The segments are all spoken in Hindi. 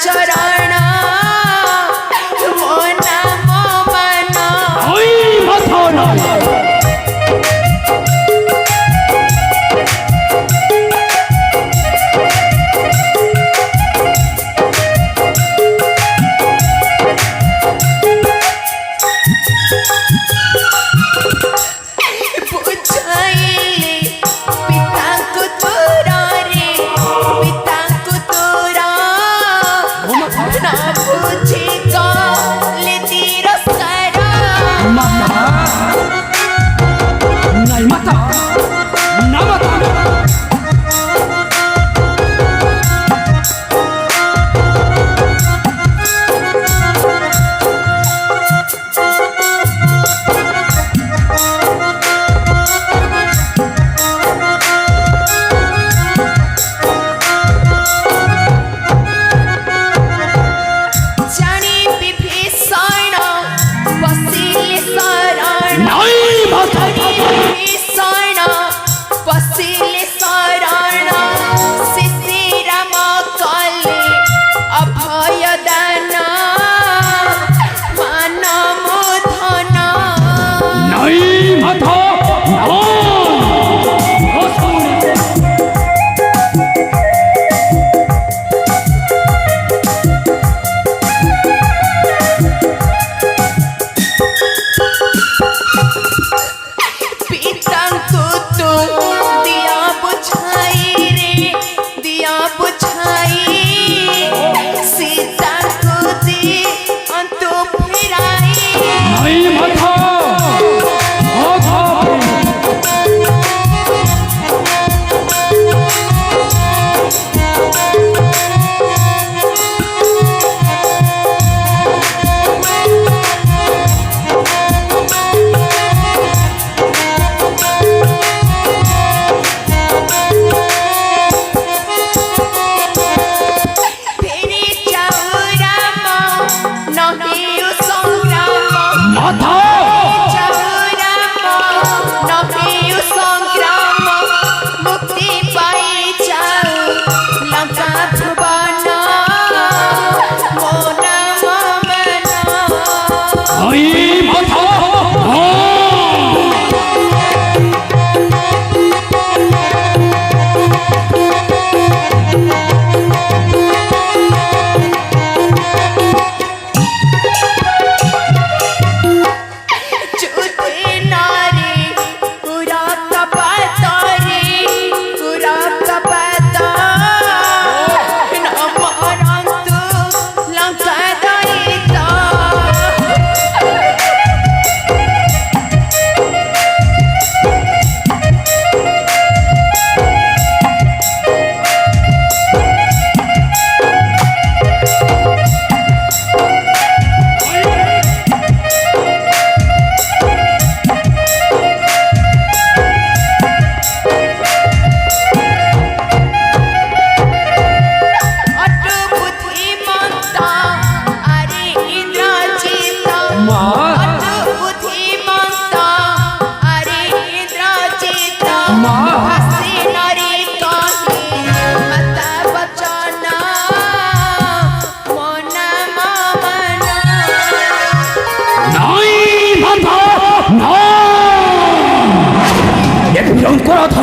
चरण मो नाम मान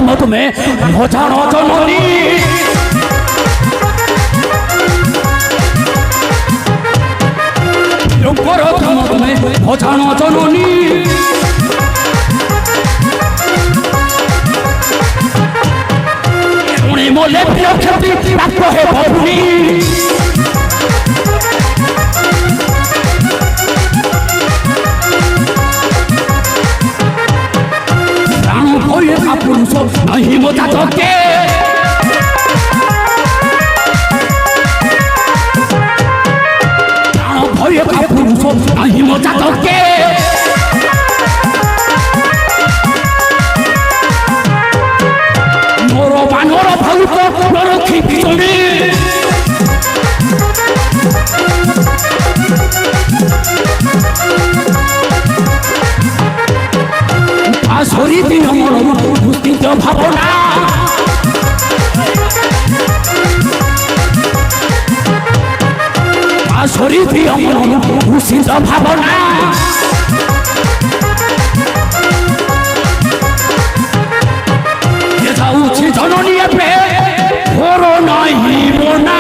धर्म तुम्हें भजानो जननी धर्म तुम्हें भजानो जननी उन्हें मोले क्षति प्राप्त है भूमि पुरुष नहीं मोटा चौके भय का पुरुष नहीं मोटा चौके मोर बानर भूत रखी पिछड़ी आसरी दिन मोर दुस्थित भावना পাশরি দিও মন ভূষিত ভাবনা যে যাউছি জননী এবে ঘোর নাহিব না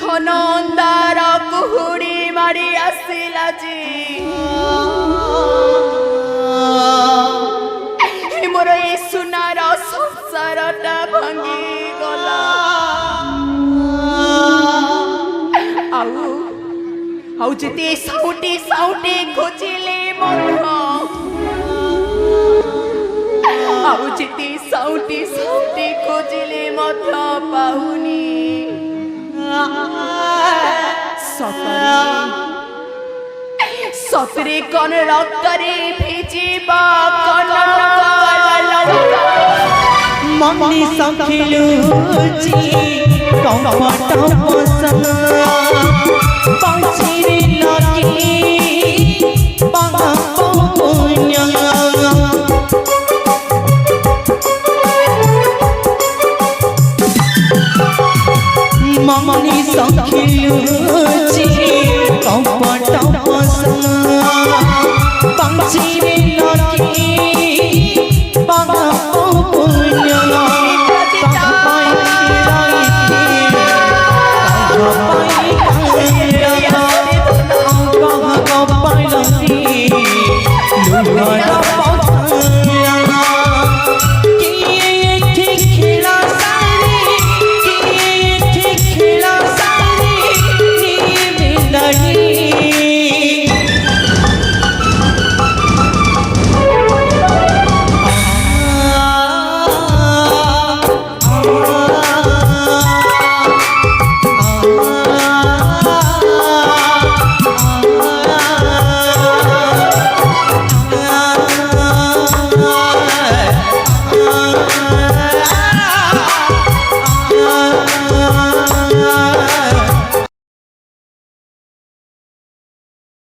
ঘনন্দার কুহুড়ি মারি আসিলা যে মোর এই সোনার সংসারটা ভাঙি গলা ଆଉ ଯେତେ ସାଉଟି ସାଉଟି ଖୋଜିଲେ ମଧ୍ୟ ଆଉ ଯେତେ ସାଉଟି ସାଉଟି ଖୋଜିଲେ ମଧ୍ୟ ପାଉନି ସତରେ କଣ ରକ୍ତରେ ଭିଜିବା କଣ मम्मी संखिलू जी कपट पसंद पहुँची लगी पुण्य मम्मी संखिलू